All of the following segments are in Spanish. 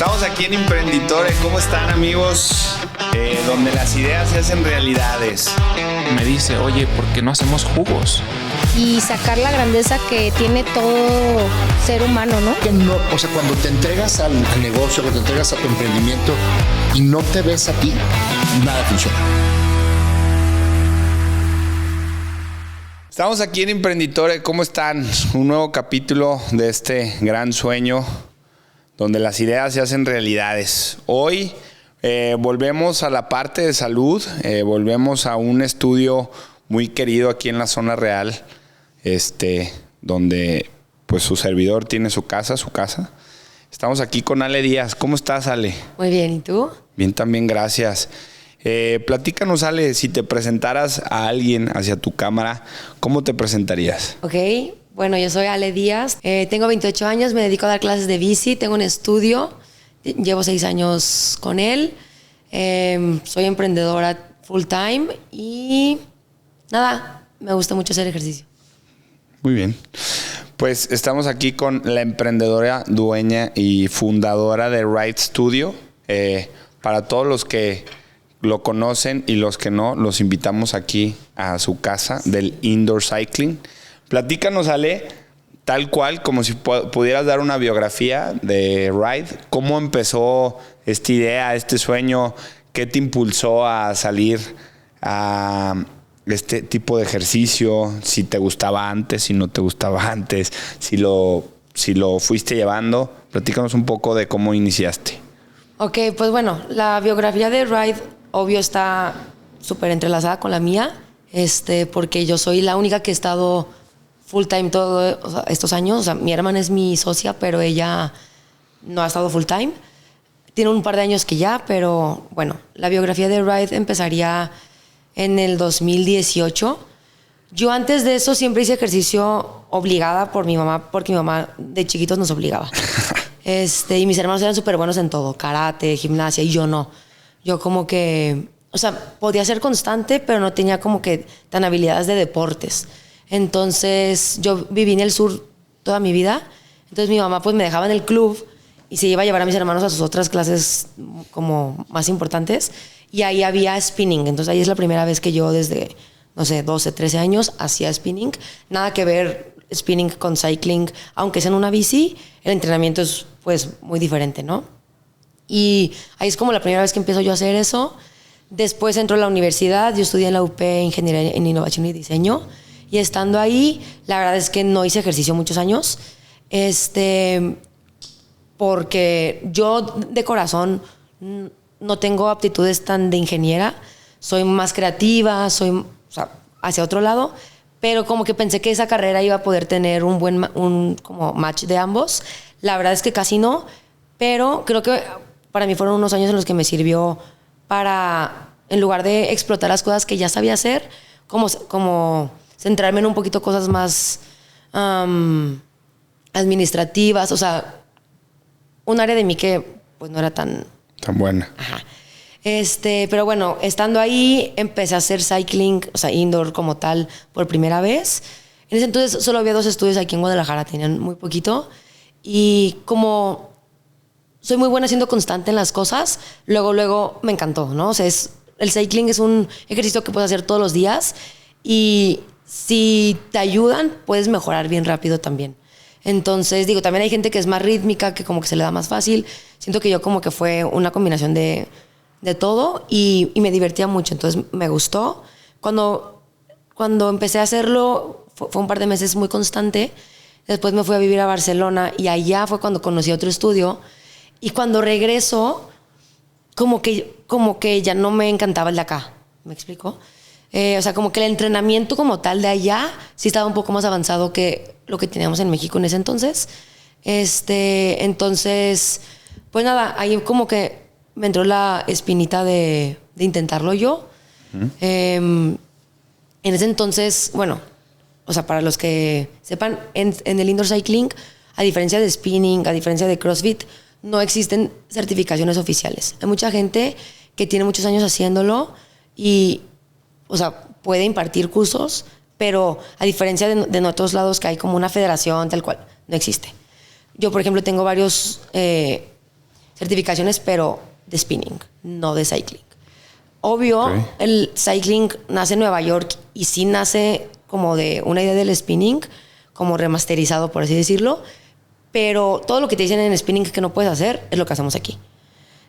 Estamos aquí en Emprenditore. ¿Cómo están, amigos? Donde las ideas se hacen realidades. Me dice, oye, ¿por qué no hacemos jugos? Y sacar la grandeza que tiene todo ser humano, ¿no? Que no, o sea, cuando te entregas al negocio, cuando te entregas a tu emprendimiento y no te ves a ti, nada funciona. Estamos aquí en Emprenditore. ¿Cómo están? Un nuevo capítulo de este gran sueño donde las ideas se hacen realidades. Hoy volvemos a la parte de salud, volvemos a un estudio muy querido aquí en la zona real, donde pues su servidor tiene su casa. Estamos aquí con Ale Díaz. ¿Cómo estás, Ale? Muy bien, ¿y tú? Bien, también, gracias. Platícanos, Ale, si te presentaras a alguien hacia tu cámara, ¿cómo te presentarías? Ok, bueno, yo soy Ale Díaz, tengo 28 años, me dedico a dar clases de bici, tengo un estudio, llevo 6 años con él, soy emprendedora full time y nada, me gusta mucho hacer ejercicio. Muy bien. Pues estamos aquí con la emprendedora, dueña y fundadora de Ride Studio. Para todos los que lo conocen y los que no, los invitamos aquí a su casa del Indoor Cycling. Platícanos, Ale, tal cual, como si pudieras dar una biografía de Ride. ¿Cómo empezó esta idea, este sueño? ¿Qué te impulsó a salir a este tipo de ejercicio? Si te gustaba antes, si no te gustaba antes, si lo fuiste llevando. Platícanos un poco de cómo iniciaste. Ok, pues bueno, la biografía de Ride, obvio, está súper entrelazada con la mía, porque yo soy la única que he estado full time todos estos años. O sea, mi hermana es mi socia, pero ella no ha estado full time. Tiene un par de años que ya, pero bueno, la biografía de Ride empezaría en el 2018. Yo antes de eso siempre hice ejercicio obligada por mi mamá, porque mi mamá de chiquitos nos obligaba. Y mis hermanos eran súper buenos en todo, karate, gimnasia, y yo no. Yo como que, o sea, podía ser constante, pero no tenía como que tan habilidades de deportes. Entonces, yo viví en el sur toda mi vida. Entonces, mi mamá pues me dejaba en el club y se iba a llevar a mis hermanos a sus otras clases como más importantes. Y ahí había spinning. Entonces, ahí es la primera vez que yo desde, no sé, 12, 13 años hacía spinning. Nada que ver spinning con cycling. Aunque sea en una bici, el entrenamiento es pues muy diferente, ¿no? Y ahí es como la primera vez que empiezo yo a hacer eso. Después entro a la universidad. Yo estudié en la UP Ingeniería en Innovación y Diseño. Y estando ahí, la verdad es que no hice ejercicio muchos años. Porque yo de corazón no tengo aptitudes tan de ingeniera. Soy más creativa, o sea, hacia otro lado. Pero como que pensé que esa carrera iba a poder tener un buen como match de ambos. La verdad es que casi no. Pero creo que para mí fueron unos años en los que me sirvió para, en lugar de explotar las cosas que ya sabía hacer, como centrarme en un poquito cosas más administrativas. O sea, un área de mí que pues no era tan buena. Ajá. Pero bueno, estando ahí empecé a hacer cycling, o sea, indoor como tal, por primera vez. En ese entonces solo había 2 estudios aquí en Guadalajara, tenían muy poquito. Y como soy muy buena siendo constante en las cosas, luego me encantó, ¿no? O sea, el cycling es un ejercicio que puedes hacer todos los días y si te ayudan, puedes mejorar bien rápido también. Entonces, digo, también hay gente que es más rítmica, que como que se le da más fácil. Siento que yo como que fue una combinación de todo y me divertía mucho, entonces me gustó. Cuando empecé a hacerlo, fue un par de meses muy constante. Después me fui a vivir a Barcelona y allá fue cuando conocí otro estudio. Y cuando regreso, como que ya no me encantaba el de acá. ¿Me explico? O sea, como que el entrenamiento como tal de allá sí estaba un poco más avanzado que lo que teníamos en México en ese entonces. Entonces, pues nada, ahí como que me entró la espinita de intentarlo yo. En ese entonces, bueno, o sea, para los que sepan, en el indoor cycling, a diferencia de spinning, a diferencia de CrossFit, no existen certificaciones oficiales. Hay mucha gente que tiene muchos años haciéndolo y, o sea, puede impartir cursos, pero a diferencia de en otros lados que hay como una federación tal cual, no existe. Yo, por ejemplo, tengo varios certificaciones, pero de spinning, no de cycling. Obvio, el cycling nace en Nueva York y sí nace como de una idea del spinning, como remasterizado, por así decirlo, pero todo lo que te dicen en spinning que no puedes hacer es lo que hacemos aquí.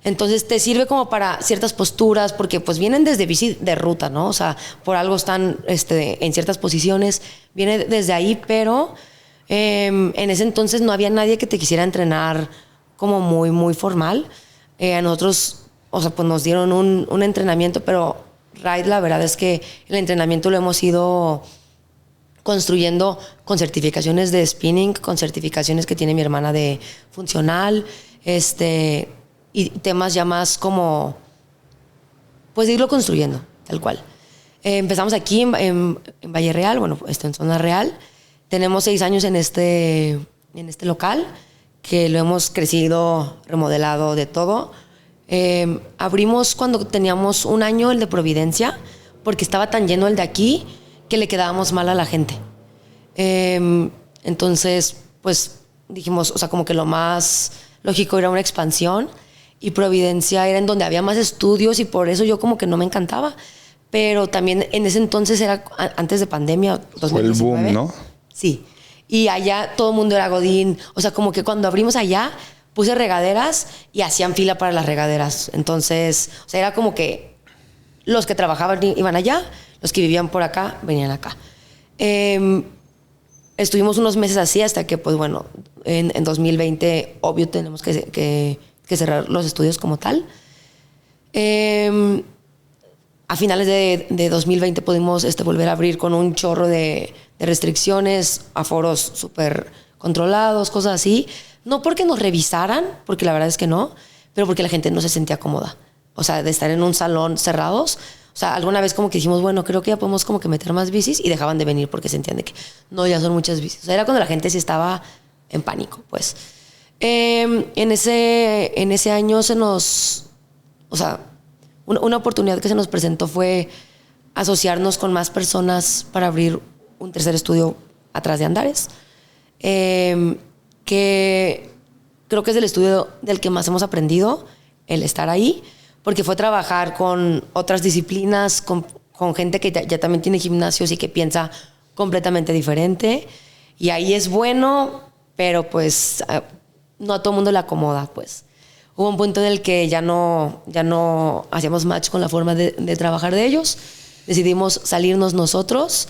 Entonces te sirve como para ciertas posturas, porque pues vienen desde bici de ruta, ¿no? O sea, por algo están en ciertas posiciones, viene desde ahí, pero en ese entonces no había nadie que te quisiera entrenar como muy, muy formal. A nosotros, o sea, pues nos dieron un entrenamiento, pero Ride, la verdad es que el entrenamiento lo hemos ido construyendo con certificaciones de spinning, con certificaciones que tiene mi hermana de funcional, y temas ya más como, pues irlo construyendo, tal cual. Empezamos aquí en Valle Real, bueno, en Zona Real. Tenemos 6 años en este local, que lo hemos crecido, remodelado, de todo. Abrimos cuando teníamos 1 año el de Providencia, porque estaba tan lleno el de aquí que le quedábamos mal a la gente. Entonces, pues dijimos, o sea, como que lo más lógico era una expansión, y Providencia era en donde había más estudios, y por eso yo como que no me encantaba. Pero también en ese entonces era antes de pandemia, 2019. Fue el boom, ¿no? Sí. Y allá todo el mundo era godín. O sea, como que cuando abrimos allá, puse regaderas y hacían fila para las regaderas. Entonces, o sea, era como que los que trabajaban iban allá, los que vivían por acá venían acá. Estuvimos unos meses así hasta que, pues bueno, en 2020, obvio, tenemos que cerrar los estudios como tal. A finales de 2020 pudimos volver a abrir con un chorro de restricciones, aforos súper controlados, cosas así. No porque nos revisaran, porque la verdad es que no, pero porque la gente no se sentía cómoda. O sea, de estar en un salón cerrados. O sea, alguna vez como que dijimos, bueno, creo que ya podemos como que meter más bicis, y dejaban de venir porque sentían de que no, ya son muchas bicis. O sea, era cuando la gente sí estaba en pánico, pues. En ese año o sea, una oportunidad que se nos presentó fue asociarnos con más personas para abrir un tercer estudio atrás de Andares, que creo que es el estudio del que más hemos aprendido, el estar ahí, porque fue trabajar con otras disciplinas, con gente que ya también tiene gimnasios y que piensa completamente diferente, y ahí es bueno, pero pues no a todo el mundo le acomoda, pues. Hubo un punto en el que ya no hacíamos match con la forma de trabajar de ellos. Decidimos salirnos nosotros.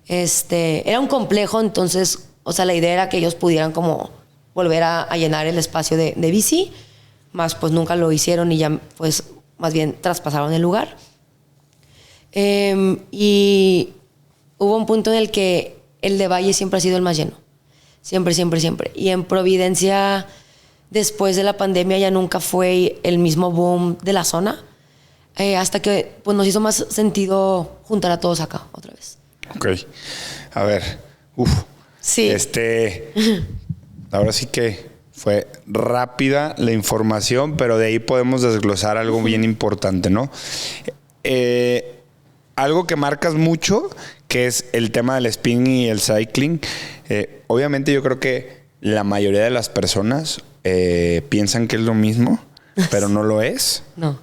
Era un complejo, entonces, o sea, la idea era que ellos pudieran como volver a llenar el espacio de bici, más pues nunca lo hicieron, y ya pues más bien traspasaron el lugar. Y hubo un punto en el que el de Valle siempre ha sido el más lleno. Siempre, siempre, siempre. Y en Providencia, después de la pandemia, ya nunca fue el mismo boom de la zona, hasta que pues, nos hizo más sentido juntar a todos acá otra vez. Ok. A ver. Sí. Ahora sí que fue rápida la información, pero de ahí podemos desglosar algo bien importante, ¿no? Algo que marcas mucho, que es el tema del spinning y el cycling. Obviamente yo creo que la mayoría de las personas piensan que es lo mismo, pero no lo es. No.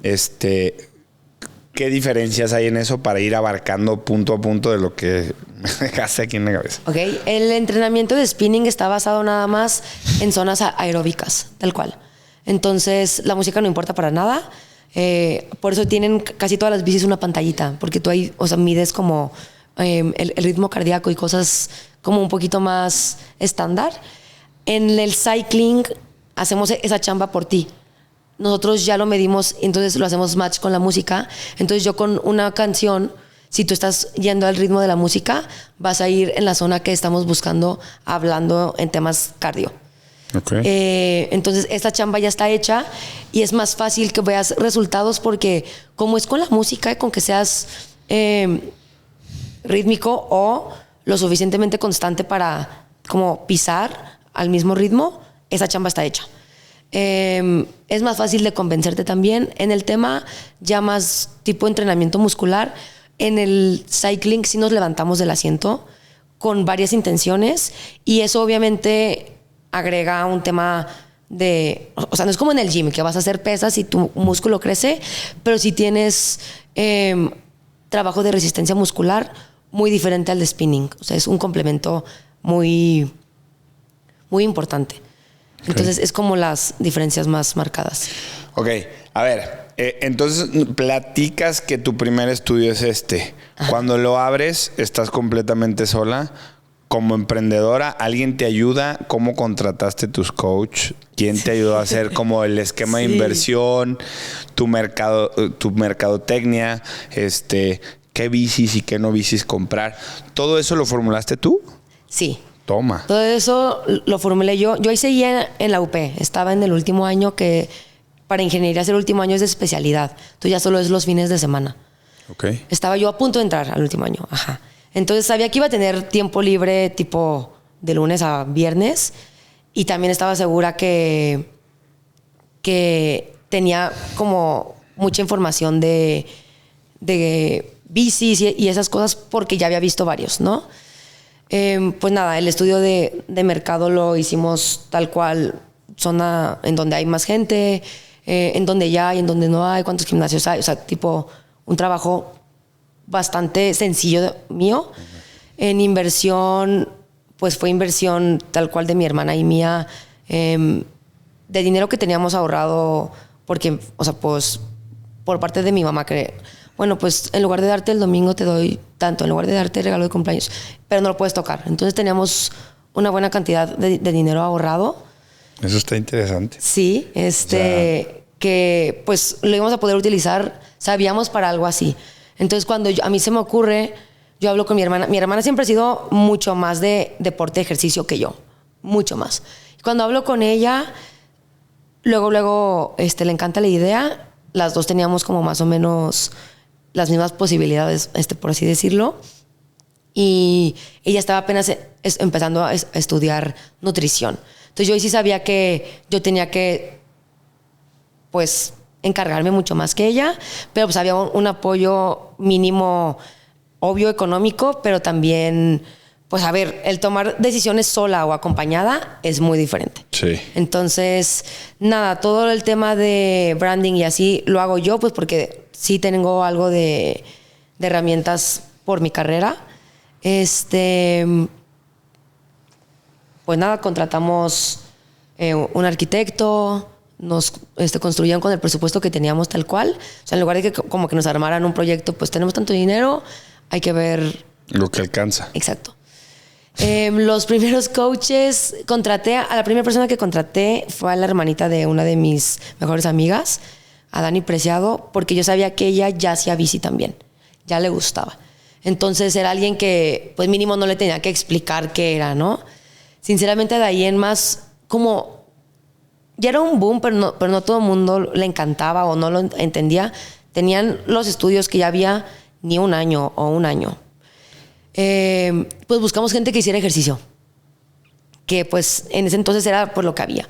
¿Qué diferencias hay en eso para ir abarcando punto a punto de lo que me dejaste aquí en la cabeza? Ok, el entrenamiento de spinning está basado nada más en zonas aeróbicas, tal cual. Entonces, la música no importa para nada. Por eso tienen casi todas las bicis una pantallita, porque tú ahí, o sea, mides como el ritmo cardíaco y cosas como un poquito más estándar. En el cycling hacemos esa chamba por ti. Nosotros ya lo medimos, entonces lo hacemos match con la música. Entonces yo con una canción, si tú estás yendo al ritmo de la música, vas a ir en la zona que estamos buscando, hablando en temas cardio. Okay. Entonces esta chamba ya está hecha y es más fácil que veas resultados, porque como es con la música, con que seas rítmico o lo suficientemente constante para como pisar al mismo ritmo, esa chamba está hecha. Es más fácil de convencerte también. En el tema ya más tipo entrenamiento muscular, en el cycling sí nos levantamos del asiento con varias intenciones, y eso obviamente agrega un tema o sea, no es como en el gym, que vas a hacer pesas y tu músculo crece, pero sí tienes trabajo de resistencia muscular muy diferente al de spinning. O sea, es un complemento muy, muy importante. Entonces, es como las diferencias más marcadas. Ok, a ver, entonces platicas que tu primer estudio es este. Ajá. Cuando lo abres, estás completamente sola. Como emprendedora, ¿alguien te ayuda? ¿Cómo contrataste tus coach? ¿Quién te ayudó a hacer como el esquema de inversión? Tu mercadotecnia, qué bicis y qué no bicis comprar. ¿Todo eso lo formulaste tú? Sí. Toma. Todo eso lo formulé yo. Yo ahí seguía en la UP. Estaba en el último año que para ingeniería el último año es de especialidad. Entonces ya solo es los fines de semana. Ok. Estaba yo a punto de entrar al último año. Ajá. Entonces sabía que iba a tener tiempo libre tipo de lunes a viernes y también estaba segura que tenía como mucha información de bicis y esas cosas porque ya había visto varios, ¿no? Pues nada, el estudio de mercado lo hicimos tal cual, zona en donde hay más gente, en donde ya hay, en donde no hay, cuántos gimnasios hay, o sea, tipo un trabajo bastante sencillo mío. Uh-huh. En inversión, pues fue inversión tal cual de mi hermana y mía, de dinero que teníamos ahorrado, porque, o sea, pues por parte de mi mamá, que, bueno, pues en lugar de darte el domingo te doy tanto, en lugar de darte el regalo de cumpleaños, pero no lo puedes tocar. Entonces teníamos una buena cantidad de dinero ahorrado. Eso está interesante. Sí, que pues lo íbamos a poder utilizar, sabíamos, para algo así. Entonces, cuando a mí se me ocurre, yo hablo con mi hermana. Mi hermana siempre ha sido mucho más de deporte, de ejercicio que yo. Mucho más. Y cuando hablo con ella, luego le encanta la idea. Las dos teníamos como más o menos las mismas posibilidades, por así decirlo. Y ella estaba apenas empezando a estudiar nutrición. Entonces, yo sí sabía que yo tenía que, pues, encargarme mucho más que ella, pero pues había un apoyo mínimo, obvio, económico, pero también, pues a ver, el tomar decisiones sola o acompañada es muy diferente. Sí. Entonces, nada, todo el tema de branding y así lo hago yo, pues porque sí tengo algo de herramientas por mi carrera. Pues nada, contratamos un arquitecto, nos construían con el presupuesto que teníamos tal cual. O sea, en lugar de que como que nos armaran un proyecto, pues tenemos tanto dinero, hay que ver lo que alcanza. Exacto. Los primeros coaches, a la primera persona que contraté fue a la hermanita de una de mis mejores amigas, a Dani Preciado, porque yo sabía que ella ya hacía bici también, ya le gustaba. Entonces era alguien que, pues mínimo, no le tenía que explicar qué era, ¿no? Sinceramente, de ahí en más, como ya era un boom, pero no todo el mundo le encantaba o no lo entendía. Tenían los estudios que ya había ni un año o un año. Pues buscamos gente que hiciera ejercicio, que pues en ese entonces era por lo que había.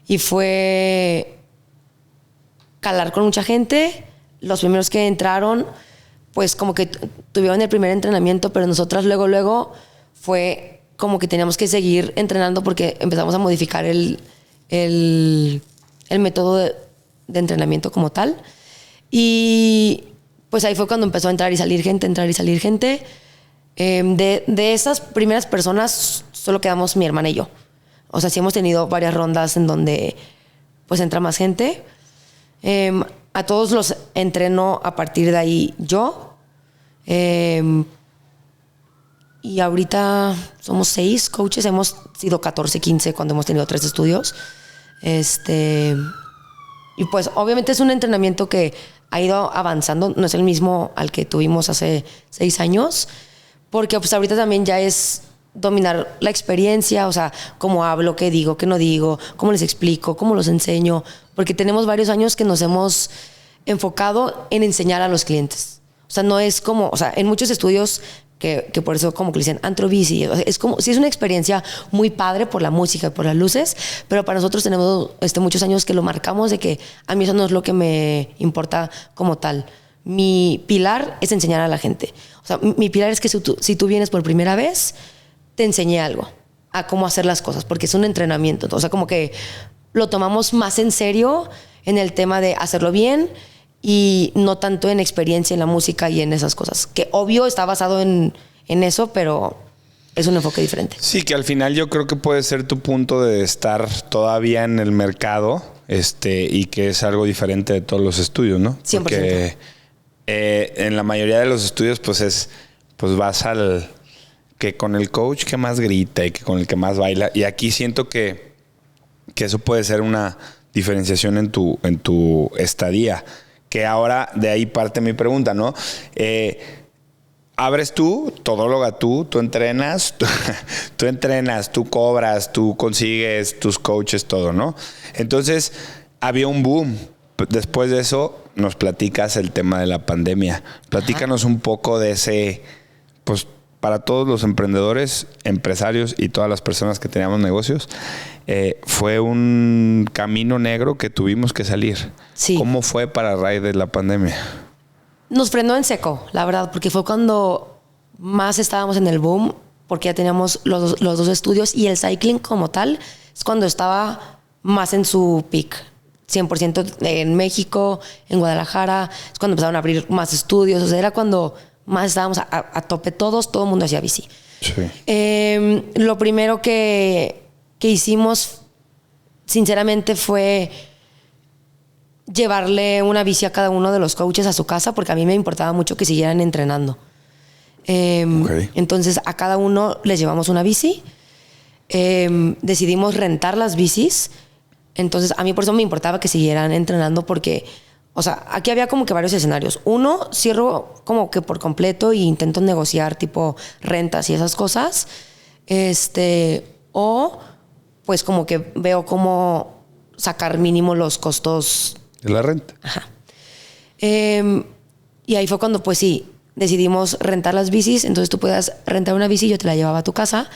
Y fue calar con mucha gente. Los primeros que entraron, pues como que tuvieron el primer entrenamiento, pero nosotras luego fue como que teníamos que seguir entrenando porque empezamos a modificar el método de entrenamiento como tal. Y pues ahí fue cuando empezó a entrar y salir gente. De esas primeras personas solo quedamos mi hermana y yo. O sea, sí hemos tenido varias rondas en donde pues entra más gente. A todos los entreno a partir de ahí yo. Y ahorita somos 6 coaches. Hemos sido 14, 15 cuando hemos tenido 3 estudios. Y pues obviamente es un entrenamiento que ha ido avanzando. No es el mismo al que tuvimos hace 6 años. Porque pues ahorita también ya es dominar la experiencia. O sea, cómo hablo, qué digo, qué no digo, cómo les explico, cómo los enseño. Porque tenemos varios años que nos hemos enfocado en enseñar a los clientes. O sea, no es como... O sea, en muchos estudios... Que por eso como que le dicen antro bici, es como, sí es una experiencia muy padre por la música, por las luces, pero para nosotros tenemos muchos años que lo marcamos de que a mí eso no es lo que me importa como tal. Mi pilar es enseñar a la gente. O sea, mi pilar es que si tú vienes por primera vez, te enseñé algo, a cómo hacer las cosas, porque es un entrenamiento. O sea, como que lo tomamos más en serio en el tema de hacerlo bien y no tanto en experiencia en la música y en esas cosas. Que obvio está basado en eso, pero es un enfoque diferente. Sí, que al final yo creo que puede ser tu punto de estar todavía en el mercado, y que es algo diferente de todos los estudios, ¿no? 100%. Porque en la mayoría de los estudios pues vas al que con el coach que más grita y que con el que más baila, y aquí siento que eso puede ser una diferenciación en tu estadía, que ahora de ahí parte mi pregunta, ¿no? Abres tú, todóloga tú entrenas, tú entrenas, tú cobras, tú consigues tus coaches, todo, ¿no? Entonces, había un boom. Después de eso, nos platicas el tema de la pandemia. Platícanos un poco de ese, pues, para todos los emprendedores, empresarios y todas las personas que teníamos negocios, fue un camino negro que tuvimos que salir. Sí. ¿Cómo fue para raíz de la pandemia? Nos frenó en seco, la verdad, porque fue cuando más estábamos en el boom, porque ya teníamos los dos estudios y el cycling como tal es cuando estaba más en su peak. 100% en México, en Guadalajara, es cuando empezaron a abrir más estudios, o sea, era cuando más estábamos a tope todos, todo el mundo hacía bici. Sí. Lo primero que hicimos, sinceramente, fue llevarle una bici a cada uno de los coaches a su casa, porque a mí me importaba mucho que siguieran entrenando. Okay. Entonces a cada uno les llevamos una bici. Decidimos rentar las bicis. Entonces a mí por eso me importaba que siguieran entrenando, porque, o sea, aquí había como que varios escenarios. Uno, cierro como que por completo e intento negociar tipo rentas y esas cosas. O pues como que veo cómo sacar mínimo los costos de la renta. Ajá. Y ahí fue cuando, pues sí, decidimos rentar las bicis. Entonces tú podías rentar una bici y yo te la llevaba a tu casa.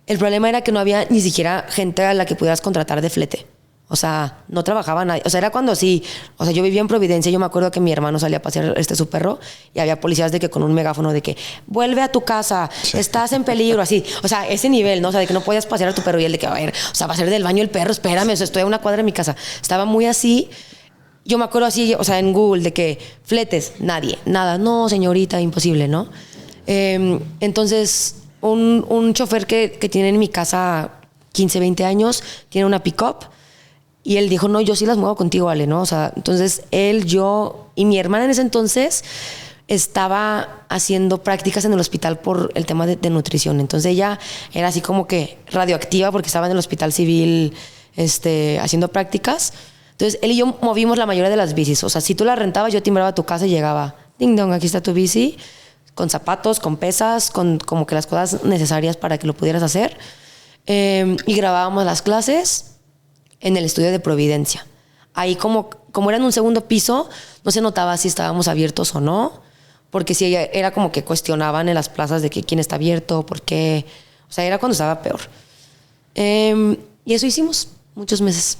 El problema era que no había ni siquiera gente a la que pudieras contratar de flete. O sea, no trabajaba nadie. O sea, era cuando sí. O sea, yo vivía en Providencia. Yo me acuerdo que mi hermano salía a pasear su perro y había policías de que con un megáfono de que vuelve a tu casa, sí, estás en peligro, así. O sea, ese nivel, ¿no? O sea, de que no podías pasear a tu perro y el de que, a ver, o sea, va a ser del baño el perro, espérame, o sea, estoy a una cuadra de mi casa. Estaba muy así. Yo me acuerdo así, o sea, en Google, de que fletes, nadie, nada. No, señorita, imposible, ¿no? Entonces, un chofer que tiene en mi casa 15, 20 años, tiene una pick-up. Y él dijo, no, yo sí las muevo contigo, Ale, ¿no? O sea, entonces él, yo y mi hermana en ese entonces estaba haciendo prácticas en el hospital por el tema de nutrición. Entonces ella era así como que radioactiva porque estaba en el hospital civil haciendo prácticas. Entonces él y yo movimos la mayoría de las bicis. O sea, si tú la rentabas, yo timbraba a tu casa y llegaba, ding dong, aquí está tu bici, con zapatos, con pesas, con como que las cosas necesarias para que lo pudieras hacer. Y grabábamos las clases en el estudio de Providencia. Ahí como era en un segundo piso, no se notaba si estábamos abiertos o no, porque sí era como que cuestionaban en las plazas de que quién está abierto, por qué. O sea, era cuando estaba peor. Y eso hicimos muchos meses,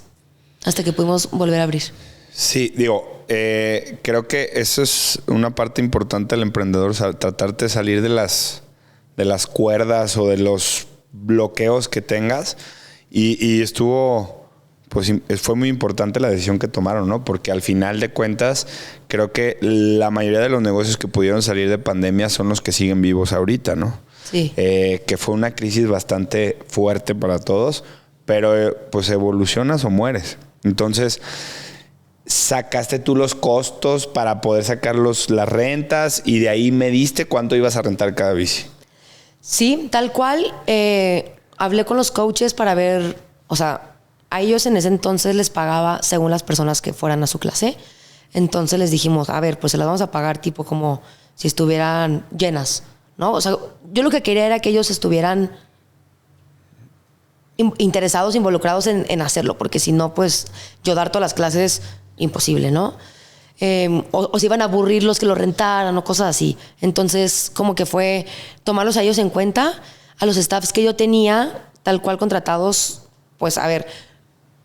hasta que pudimos volver a abrir. Sí, digo, creo que eso es una parte importante del emprendedor, tratarte de salir de las cuerdas o de los bloqueos que tengas. Y estuvo... Pues fue muy importante la decisión que tomaron, ¿no? Porque al final de cuentas, creo que la mayoría de los negocios que pudieron salir de pandemia son los que siguen vivos ahorita, ¿no? Sí. Que fue una crisis bastante fuerte para todos, pero pues evolucionas o mueres. Entonces, sacaste tú los costos para poder sacar las rentas y de ahí mediste cuánto ibas a rentar cada bici. Sí, tal cual. Hablé con los coaches para ver, o sea, a ellos en ese entonces les pagaba según las personas que fueran a su clase. Entonces les dijimos, a ver, pues se las vamos a pagar tipo como si estuvieran llenas, ¿no? O sea, yo lo que quería era que ellos estuvieran interesados, involucrados en hacerlo, porque si no, pues yo dar todas las clases, imposible, ¿no? O se iban a aburrir los que lo rentaran o cosas así. Entonces, como que fue tomarlos a ellos en cuenta, a los staffs que yo tenía, tal cual contratados, pues a ver,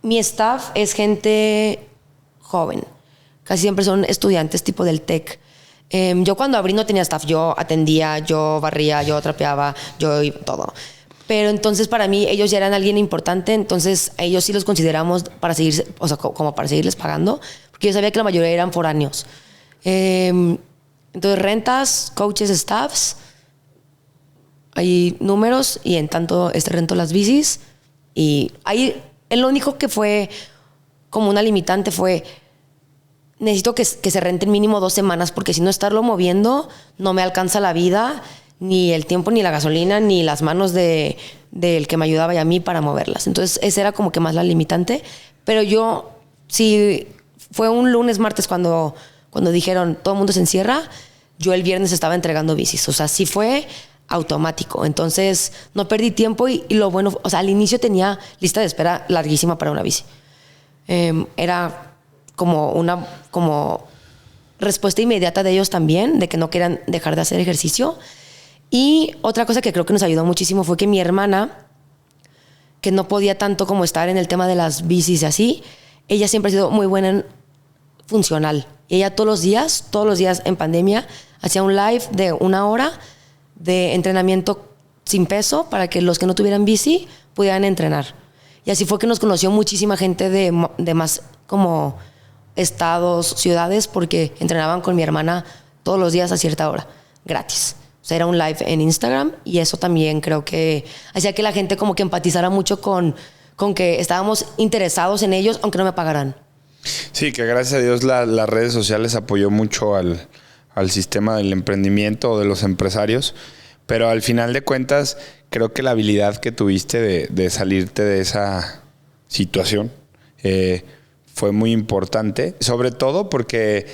mi staff es gente joven. Casi siempre son estudiantes tipo del TEC. Yo cuando abrí no tenía staff. Yo atendía, yo barría, yo trapeaba, yo todo. Pero entonces para mí ellos ya eran alguien importante, entonces a ellos sí los consideramos para seguir, o sea, como para seguirles pagando, porque yo sabía que la mayoría eran foráneos. Entonces rentas, coaches, staffs, hay números y en tanto rento las bicis. Y ahí lo único que fue como una limitante fue necesito que se renten mínimo 2 semanas, porque si no estarlo moviendo no me alcanza la vida, ni el tiempo, ni la gasolina, ni las manos del que me ayudaba y a mí para moverlas. Entonces esa era como que más la limitante. Pero yo, sí, fue un lunes, martes cuando dijeron todo el mundo se encierra, yo el viernes estaba entregando bicis. O sea, sí fue automático. Entonces no perdí tiempo y lo bueno, o sea, al inicio tenía lista de espera larguísima para una bici. Era como respuesta inmediata de ellos también, de que no querían dejar de hacer ejercicio. Y otra cosa que creo que nos ayudó muchísimo fue que mi hermana, que no podía tanto como estar en el tema de las bicis y así, ella siempre ha sido muy buena en funcional. Y ella todos los días en pandemia, hacía un live de 1 hora de entrenamiento sin peso para que los que no tuvieran bici pudieran entrenar. Y así fue que nos conoció muchísima gente de más como estados, ciudades, porque entrenaban con mi hermana todos los días a cierta hora, gratis. O sea, era un live en Instagram y eso también creo que hacía que la gente como que empatizara mucho con que estábamos interesados en ellos, aunque no me pagaran. Sí, que gracias a Dios las redes sociales apoyó mucho al sistema del emprendimiento o de los empresarios, pero al final de cuentas creo que la habilidad que tuviste de salirte de esa situación fue muy importante, sobre todo porque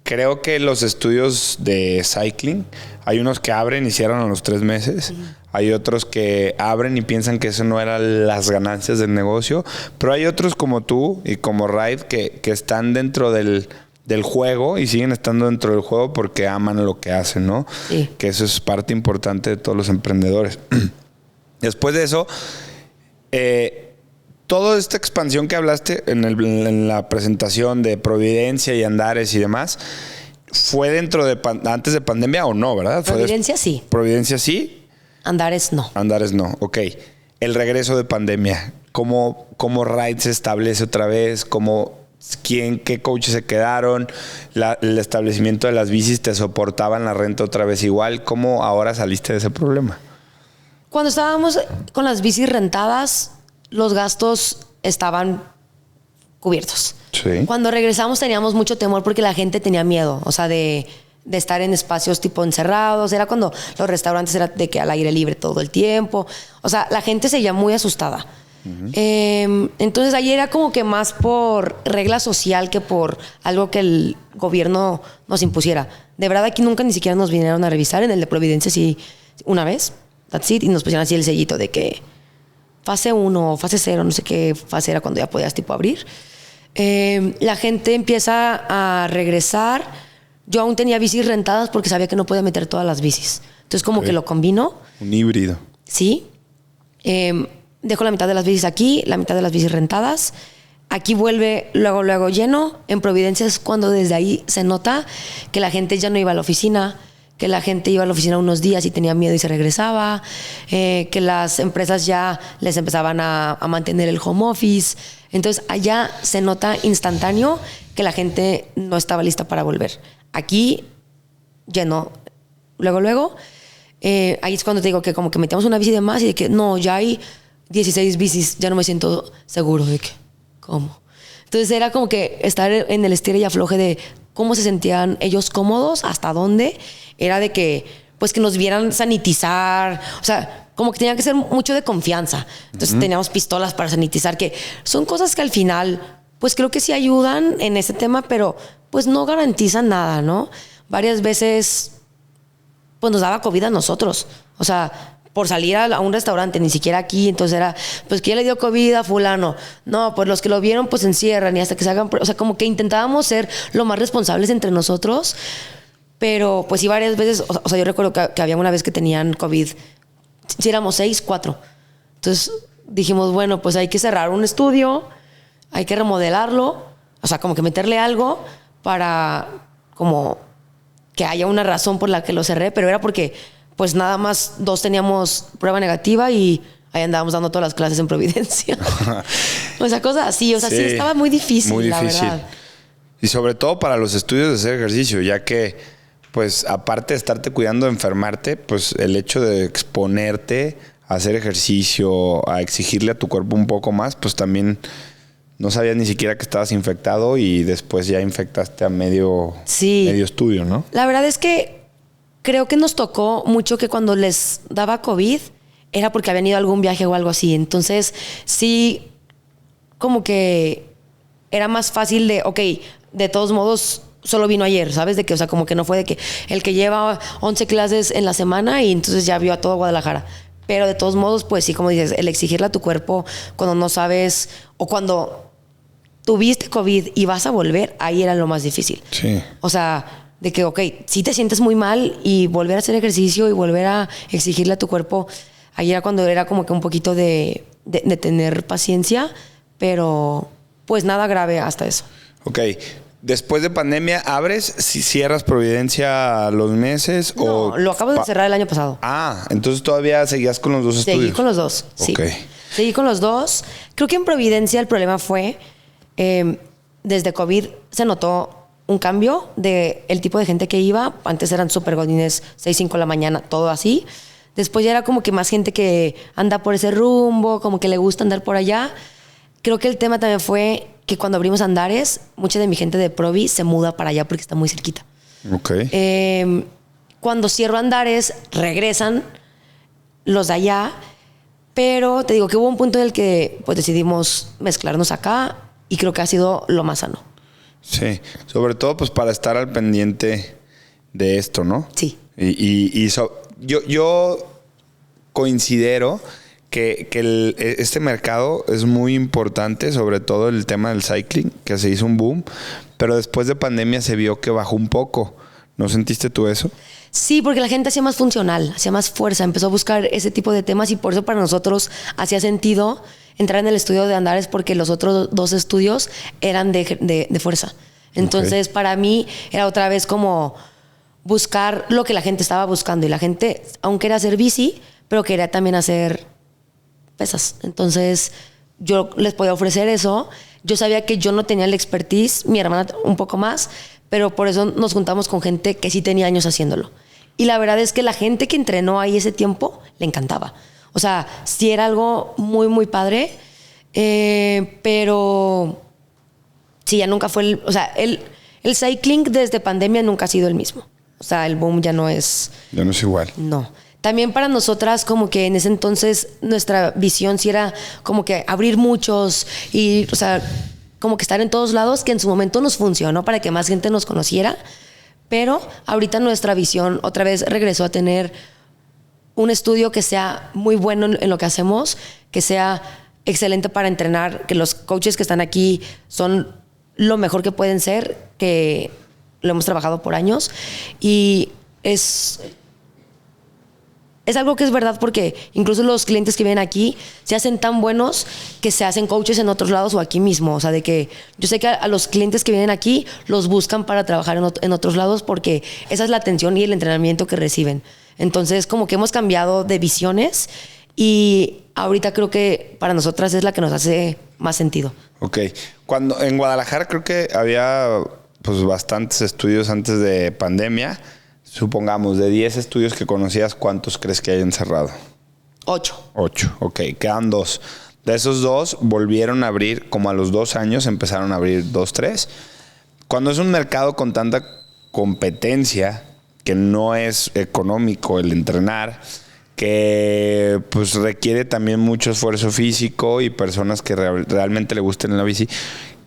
creo que los estudios de cycling, hay unos que abren y cierran a los 3 meses, hay otros que abren y piensan que eso no eran las ganancias del negocio, pero hay otros como tú y como Ride que están dentro del juego y siguen estando dentro del juego porque aman lo que hacen, ¿no? Sí. Que eso es parte importante de todos los emprendedores. Después de eso, toda esta expansión que hablaste en la presentación de Providencia y Andares y demás, ¿fue antes de pandemia o no, verdad? Providencia sí. Providencia sí. Andares no. Andares no, ok. El regreso de pandemia, ¿cómo Ride se establece otra vez? ¿Qué coaches se quedaron? El establecimiento de las bicis te soportaban la renta otra vez igual. ¿Cómo ahora saliste de ese problema? Cuando estábamos con las bicis rentadas, los gastos estaban cubiertos. Sí. Cuando regresamos teníamos mucho temor porque la gente tenía miedo, o sea, de estar en espacios tipo encerrados. Era cuando los restaurantes era de que al aire libre todo el tiempo. O sea, la gente seguía muy asustada. Uh-huh. Entonces ahí era como que más por regla social que por algo que el gobierno nos impusiera. De verdad aquí nunca ni siquiera nos vinieron a revisar. En el de Providencia sí, una vez, that's it, y nos pusieron así el sellito de que fase 1 o fase 0, no sé qué fase era cuando ya podías tipo abrir. La gente empieza a regresar. Yo aún tenía bicis rentadas porque sabía que no podía meter todas las bicis. Entonces como que lo combino. Un híbrido. Sí. Dejo la mitad de las bicis aquí, la mitad de las bicis rentadas. Aquí vuelve luego lleno. En Providencia es cuando desde ahí se nota que la gente ya no iba a la oficina, que la gente iba a la oficina unos días y tenía miedo y se regresaba, que las empresas ya les empezaban a mantener el home office. Entonces allá se nota instantáneo que la gente no estaba lista para volver. Aquí lleno luego. Ahí es cuando te digo que como que metíamos una bici de más y de que no, ya hay 16 bicis, ya no me siento seguro de que, ¿cómo? Entonces era como que estar en el estira y afloje de cómo se sentían ellos cómodos, hasta dónde. Era de que, pues que nos vieran sanitizar, o sea, como que tenía que ser mucho de confianza. Entonces teníamos pistolas para sanitizar, que son cosas que al final, pues creo que sí ayudan en ese tema, pero pues no garantizan nada, ¿no? Varias veces, pues nos daba COVID a nosotros, o sea, por salir a un restaurante, ni siquiera aquí, entonces era, pues que ya le dio COVID a fulano. No, pues los que lo vieron, pues encierran y hasta que se hagan, o sea, como que intentábamos ser lo más responsables entre nosotros, pero pues sí varias veces, o sea, yo recuerdo que había una vez que tenían COVID, si éramos 6, 4. Entonces dijimos, bueno, pues hay que cerrar un estudio, hay que remodelarlo, o sea, como que meterle algo para como que haya una razón por la que lo cerré, pero era porque pues nada más 2 teníamos prueba negativa y ahí andábamos dando todas las clases en Providencia. O sea, cosas así. O sea, sí estaba muy difícil, la verdad. Y sobre todo para los estudios de hacer ejercicio, ya que, pues, aparte de estarte cuidando de enfermarte, pues el hecho de exponerte a hacer ejercicio, a exigirle a tu cuerpo un poco más, pues también no sabías ni siquiera que estabas infectado y después ya infectaste a medio estudio, ¿no? La verdad es que creo que nos tocó mucho que cuando les daba COVID era porque habían ido a algún viaje o algo así. Entonces, sí, como que era más fácil de, ok, de todos modos, solo vino ayer, ¿sabes? De que, o sea, como que no fue de que el que lleva 11 clases en la semana y entonces ya vio a todo Guadalajara. Pero de todos modos, pues sí, como dices, el exigirle a tu cuerpo cuando no sabes o cuando tuviste COVID y vas a volver, ahí era lo más difícil. Sí. O sea, de que, ok, si te sientes muy mal y volver a hacer ejercicio y volver a exigirle a tu cuerpo, ahí era cuando era como que un poquito de tener paciencia, pero pues nada grave hasta eso. Ok. Después de pandemia, ¿abres si cierras Providencia los meses? No, o lo acabo de cerrar el año pasado. Ah, entonces todavía seguías con los dos estudios. Seguí con los dos, sí. Ok. Seguí con los dos. Creo que en Providencia el problema fue, desde COVID se notó un cambio de el tipo de gente que iba. Antes eran súper godines, 6, 5 de la mañana, todo así. Después ya era como que más gente que anda por ese rumbo, como que le gusta andar por allá. Creo que el tema también fue que cuando abrimos Andares, mucha de mi gente de Provi se muda para allá porque está muy cerquita. Ok. Cuando cierro Andares, regresan los de allá, pero te digo que hubo un punto en el que pues decidimos mezclarnos acá y creo que ha sido lo más sano. Sí, sobre todo pues para estar al pendiente de esto, ¿no? Sí. Yo considero que este mercado es muy importante, sobre todo el tema del cycling, que se hizo un boom, pero después de pandemia se vio que bajó un poco. ¿No sentiste tú eso? Sí, porque la gente hacía más funcional, hacía más fuerza, empezó a buscar ese tipo de temas y por eso para nosotros hacía sentido entrar en el estudio de Andares porque los otros 2 estudios eran de fuerza. Entonces, para mí era otra vez como buscar lo que la gente estaba buscando y la gente, aunque era hacer bici, pero quería también hacer pesas. Entonces, yo les podía ofrecer eso. Yo sabía que yo no tenía la expertise, mi hermana un poco más, pero por eso nos juntamos con gente que sí tenía años haciéndolo. Y la verdad es que la gente que entrenó ahí ese tiempo le encantaba. O sea, sí era algo muy, muy padre, pero sí, ya nunca fue o sea, el cycling desde pandemia nunca ha sido el mismo. O sea, el boom ya no es... Ya no es igual. No. También para nosotras como que en ese entonces nuestra visión sí era como que abrir muchos y, o sea, como que estar en todos lados, que en su momento nos funcionó para que más gente nos conociera, pero ahorita nuestra visión otra vez regresó a tener un estudio que sea muy bueno en lo que hacemos, que sea excelente para entrenar, que los coaches que están aquí son lo mejor que pueden ser, que lo hemos trabajado por años y es algo que es verdad porque incluso los clientes que vienen aquí se hacen tan buenos que se hacen coaches en otros lados o aquí mismo. O sea, de que yo sé que a los clientes que vienen aquí los buscan para trabajar en otros lados porque esa es la atención y el entrenamiento que reciben. Entonces, como que hemos cambiado de visiones y ahorita creo que para nosotras es la que nos hace más sentido. Ok. Cuando en Guadalajara creo que había pues bastantes estudios antes de pandemia. Supongamos, de 10 estudios que conocías, ¿cuántos crees que hayan cerrado? 8. 8, ok. Quedan 2. De esos 2, volvieron a abrir, como a los 2 años, empezaron a abrir 2, 3. Cuando es un mercado con tanta competencia, que no es económico el entrenar, que pues requiere también mucho esfuerzo físico y personas que realmente le gusten la bici,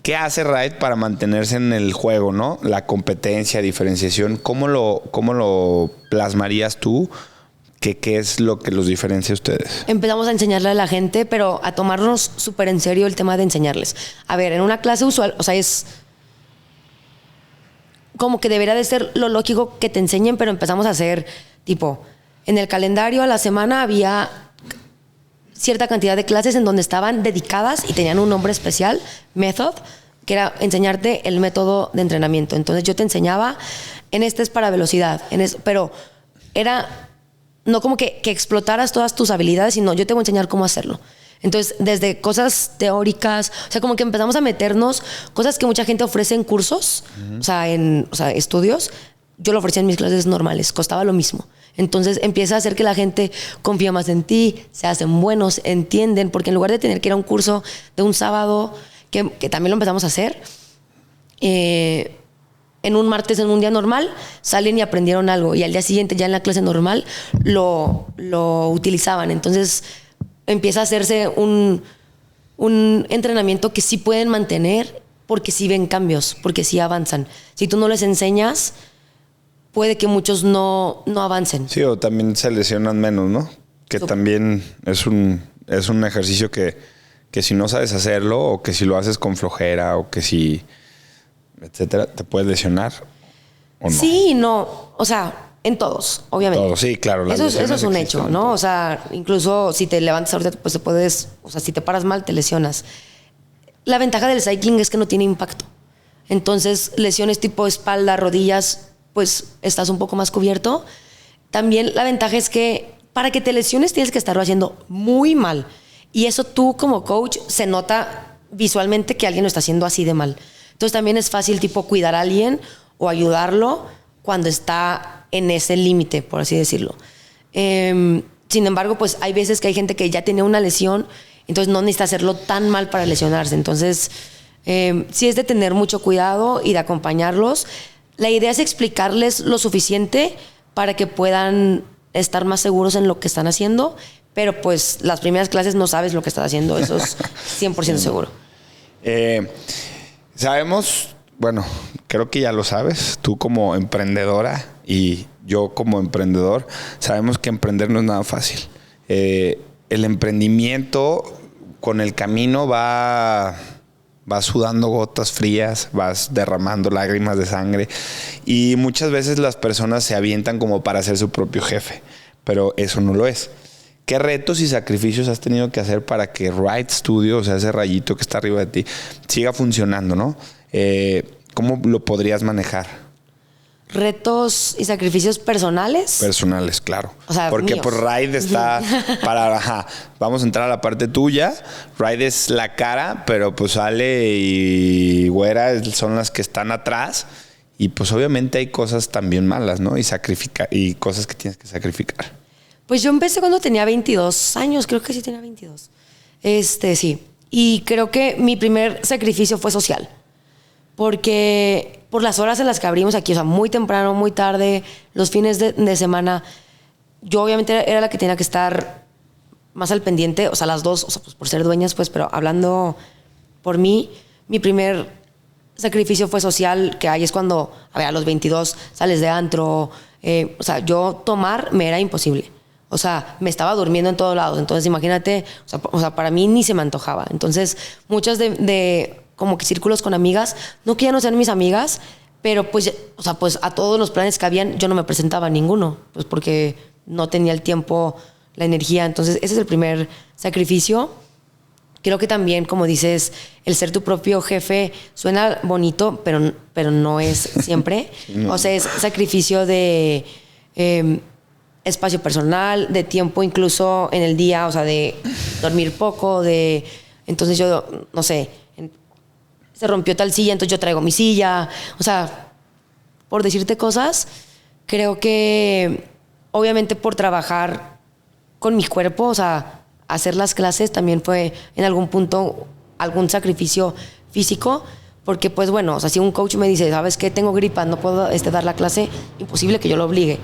¿qué hace Ride para mantenerse en el juego, no? La competencia, diferenciación, ¿cómo lo plasmarías tú? ¿Qué es lo que los diferencia a ustedes? Empezamos a enseñarle a la gente, pero a tomarnos súper en serio el tema de enseñarles. A ver, en una clase usual, o sea, es como que debería de ser lo lógico que te enseñen, pero empezamos a hacer, tipo, en el calendario a la semana había cierta cantidad de clases en donde estaban dedicadas y tenían un nombre especial, Method, que era enseñarte el método de entrenamiento. Entonces yo te enseñaba, en este es para velocidad, pero era no como que explotaras todas tus habilidades, sino yo te voy a enseñar cómo hacerlo. Entonces, desde cosas teóricas, o sea, como que empezamos a meternos cosas que mucha gente ofrece en cursos, o sea, estudios. Yo lo ofrecía en mis clases normales, costaba lo mismo. Entonces empieza a hacer que la gente confía más en ti, se hacen buenos, entienden, porque en lugar de tener que ir a un curso de un sábado, que también lo empezamos a hacer, en un martes, en un día normal, salen y aprendieron algo, y al día siguiente ya en la clase normal lo utilizaban. Entonces empieza a hacerse un entrenamiento que sí pueden mantener, porque sí ven cambios, porque sí avanzan. Si tú no les enseñas, puede que muchos no avancen. Sí, o también se lesionan menos, ¿no? Que también es un ejercicio que si no sabes hacerlo, o que si lo haces con flojera, o que si, etcétera, te puedes lesionar, ¿o no? Sí, no. O sea, en todos, obviamente. Todos, sí, claro. Eso es un hecho, ¿no? O sea, incluso si te levantas ahorita, pues te puedes... O sea, si te paras mal, te lesionas. La ventaja del cycling es que no tiene impacto. Entonces, lesiones tipo espalda, rodillas, pues estás un poco más cubierto. También la ventaja es que para que te lesiones tienes que estarlo haciendo muy mal. Y eso tú como coach se nota visualmente que alguien lo está haciendo así de mal. Entonces también es fácil tipo cuidar a alguien o ayudarlo cuando está en ese límite, por así decirlo. Sin embargo, pues hay veces que hay gente que ya tiene una lesión, entonces no necesita hacerlo tan mal para lesionarse. Entonces, sí es de tener mucho cuidado y de acompañarlos. La idea es explicarles lo suficiente para que puedan estar más seguros en lo que están haciendo, pero pues las primeras clases no sabes lo que estás haciendo, eso es 100% seguro. Sabemos, bueno, creo que ya lo sabes, tú como emprendedora y yo como emprendedor, sabemos que emprender no es nada fácil. El emprendimiento con el camino vas sudando gotas frías, vas derramando lágrimas de sangre, y muchas veces las personas se avientan como para ser su propio jefe, pero eso no lo es. ¿Qué retos y sacrificios has tenido que hacer para que Ride Studio, o sea, ese rayito que está arriba de ti, siga funcionando, ¿no? ¿Cómo lo podrías manejar? ¿Retos y sacrificios personales? Personales, claro. O sea, porque míos. pues Ride está para... vamos a entrar a la parte tuya. Ride es la cara, pero pues Ale y Güera son las que están atrás. Y pues obviamente hay cosas también malas, ¿no? Y cosas que tienes que sacrificar. Pues yo empecé cuando tenía 22 años, creo que sí tenía 22. Sí. Y creo que mi primer sacrificio fue social. Porque por las horas en las que abrimos aquí, o sea, muy temprano, muy tarde, los fines de semana, yo obviamente era la que tenía que estar más al pendiente, o sea, las dos, o sea, pues por ser dueñas, pues, pero hablando por mí, mi primer sacrificio fue social, que ahí es cuando, a los 22 sales de antro, o sea, yo tomar me era imposible. O sea, me estaba durmiendo en todos lados. Entonces, imagínate, o sea, para mí ni se me antojaba. Entonces, muchas de como que círculos con amigas, no que ya no sean mis amigas, pero pues, o sea, pues a todos los planes que habían, yo no me presentaba a ninguno, pues porque no tenía el tiempo, la energía. Entonces, ese es el primer sacrificio. Creo que también, como dices, el ser tu propio jefe suena bonito, pero no es siempre. No. O sea, es sacrificio de... espacio personal, de tiempo incluso en el día, o sea, de dormir poco, entonces yo, no sé, se rompió tal silla, entonces yo traigo mi silla, o sea, por decirte cosas, creo que obviamente por trabajar con mi cuerpo, o sea, hacer las clases también fue en algún punto algún sacrificio físico, porque pues bueno, o sea, si un coach me dice, ¿sabes qué? Tengo gripa, no puedo dar la clase, imposible que yo lo obligue.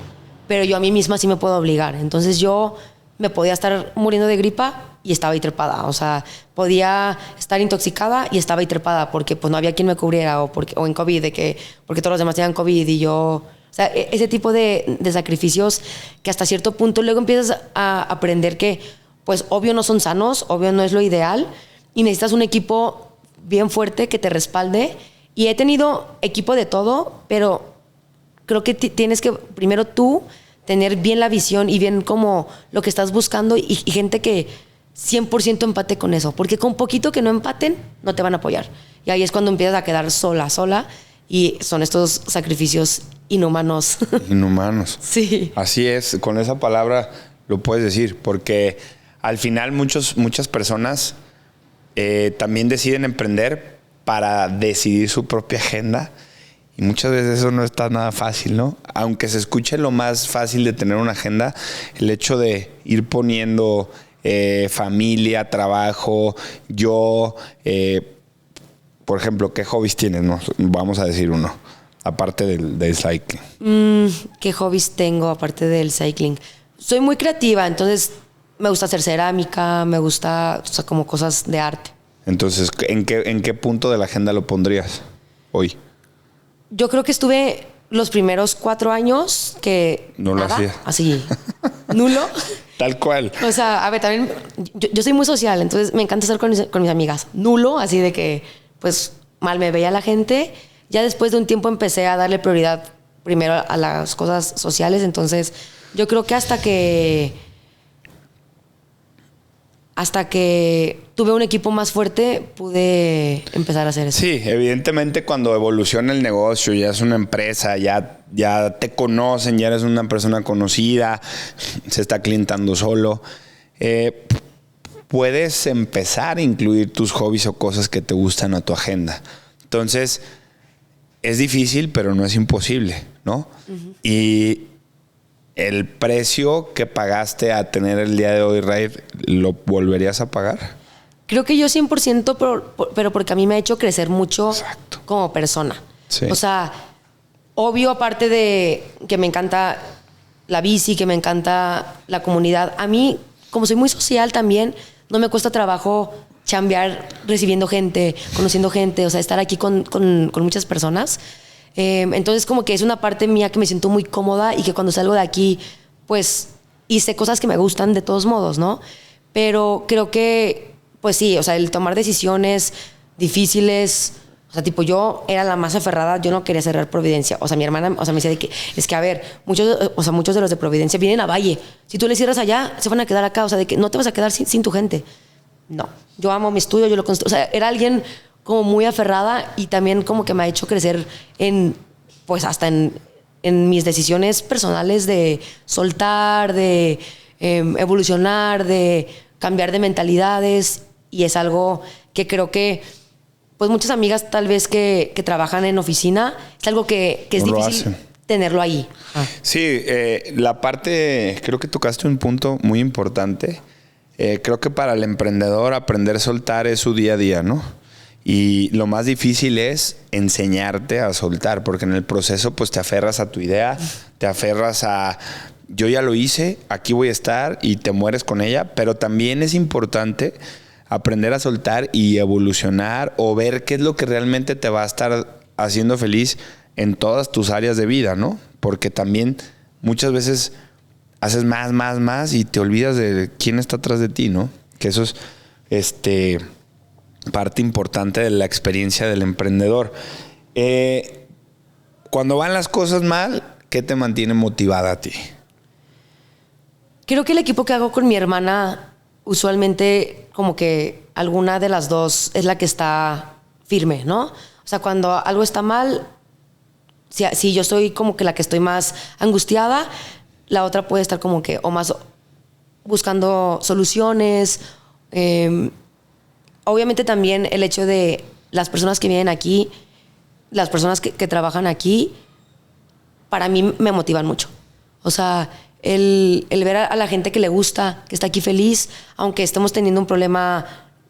Pero yo a mí misma sí me puedo obligar. Entonces yo me podía estar muriendo de gripa y estaba ahí trepada. O sea, podía estar intoxicada y estaba ahí trepada porque pues no había quien me cubriera o en COVID, porque todos los demás tenían COVID y yo... O sea, ese tipo de sacrificios que hasta cierto punto luego empiezas a aprender que pues obvio no son sanos, obvio no es lo ideal y necesitas un equipo bien fuerte que te respalde. Y he tenido equipo de todo, pero... Creo que tienes que primero tú tener bien la visión y bien como lo que estás buscando y gente que 100% empate con eso. Porque con poquito que no empaten, no te van a apoyar. Y ahí es cuando empiezas a quedar sola. Y son estos sacrificios inhumanos. Inhumanos. Sí. Así es, con esa palabra lo puedes decir, porque al final muchas personas también deciden emprender para decidir su propia agenda y muchas veces eso no está nada fácil, ¿no? Aunque se escuche lo más fácil de tener una agenda, el hecho de ir poniendo familia, trabajo, por ejemplo, ¿qué hobbies tienes? No, vamos a decir uno, aparte del cycling. ¿Qué hobbies tengo aparte del cycling? Soy muy creativa, entonces me gusta hacer cerámica, me gusta, o sea, como cosas de arte. Entonces, ¿en qué punto de la agenda lo pondrías hoy? Yo creo que estuve los primeros 4 años que... No lo hacía. Así, nulo. Tal cual. O sea, a ver, también yo soy muy social, entonces me encanta estar con mis amigas. Nulo, así de que, pues, mal me veía la gente. Ya después de un tiempo empecé a darle prioridad primero a las cosas sociales, entonces yo creo que hasta que tuve un equipo más fuerte, pude empezar a hacer eso. Sí, evidentemente cuando evoluciona el negocio, ya es una empresa, ya te conocen, ya eres una persona conocida, se está clientando solo, puedes empezar a incluir tus hobbies o cosas que te gustan a tu agenda. Entonces, es difícil, pero no es imposible, ¿no? Uh-huh. Y el precio que pagaste a tener el día de hoy, Raid, ¿lo volverías a pagar? Creo que yo 100%, pero porque a mí me ha hecho crecer mucho. Exacto. Como persona. Sí. O sea, obvio, aparte de que me encanta la bici, que me encanta la comunidad, a mí, como soy muy social también, no me cuesta trabajo chambear recibiendo gente, conociendo gente, o sea, estar aquí con muchas personas. Entonces como que es una parte mía que me siento muy cómoda y que cuando salgo de aquí pues hice cosas que me gustan de todos modos, ¿no? Pero creo que pues sí, o sea, el tomar decisiones difíciles, o sea, tipo yo era la más aferrada, yo no quería cerrar Providencia, o sea, mi hermana, o sea, me decía de que es que a ver, muchos de los de Providencia vienen a Valle, si tú les cierras allá se van a quedar acá, o sea, de que no te vas a quedar sin tu gente. No, yo amo mi estudio, yo lo construyo, o sea, era alguien como muy aferrada y también como que me ha hecho crecer pues hasta en mis decisiones personales de soltar, de evolucionar, de cambiar de mentalidades, y es algo que creo que pues muchas amigas tal vez que trabajan en oficina, es algo que es no difícil tenerlo ahí. Sí, la parte, creo que tocaste un punto muy importante. Creo que para el emprendedor aprender a soltar es su día a día, ¿no? Y lo más difícil es enseñarte a soltar, porque en el proceso pues te aferras a tu idea, te aferras a yo ya lo hice, aquí voy a estar y te mueres con ella, pero también es importante aprender a soltar y evolucionar o ver qué es lo que realmente te va a estar haciendo feliz en todas tus áreas de vida, ¿no? Porque también muchas veces haces más y te olvidas de quién está atrás de ti, ¿no? Que eso es parte importante de la experiencia del emprendedor. Cuando van las cosas mal, ¿qué te mantiene motivada a ti? Creo que el equipo que hago con mi hermana, usualmente como que alguna de las dos es la que está firme, ¿no? O sea, cuando algo está mal, si yo soy como que la que estoy más angustiada, la otra puede estar como que o más buscando soluciones. Obviamente también el hecho de las personas que vienen aquí, las personas que trabajan aquí, para mí me motivan mucho. O sea, el ver a la gente que le gusta, que está aquí feliz, aunque estemos teniendo un problema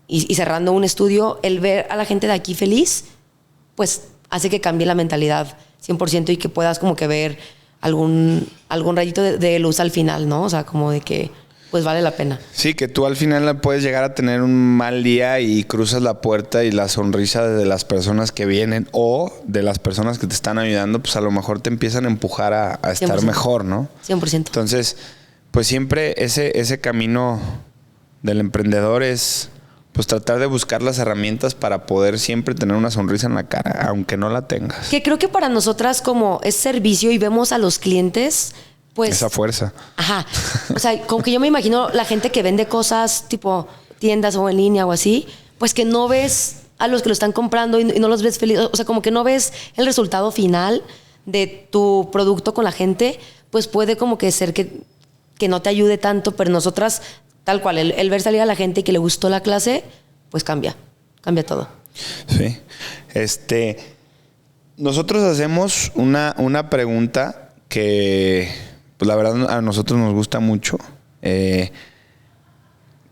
y cerrando un estudio, el ver a la gente de aquí feliz, pues hace que cambie la mentalidad 100% y que puedas como que ver algún rayito de luz al final, ¿no? O sea, como de que pues vale la pena. Sí, que tú al final puedes llegar a tener un mal día y cruzas la puerta y la sonrisa de las personas que vienen o de las personas que te están ayudando, pues a lo mejor te empiezan a empujar a estar 100%. mejor, ¿no? 100%. Entonces, pues siempre ese camino del emprendedor es pues tratar de buscar las herramientas para poder siempre tener una sonrisa en la cara, aunque no la tengas. Que creo que para nosotras como es servicio y vemos a los clientes, pues... Esa fuerza. Ajá. O sea, como que yo me imagino la gente que vende cosas tipo tiendas o en línea o así, pues que no ves a los que lo están comprando y no los ves felices. O sea, como que no ves el resultado final de tu producto con la gente, pues puede como que ser que no te ayude tanto, pero nosotras, tal cual, el ver salir a la gente y que le gustó la clase, pues cambia todo. Sí. Nosotros hacemos una pregunta que, pues la verdad, a nosotros nos gusta mucho.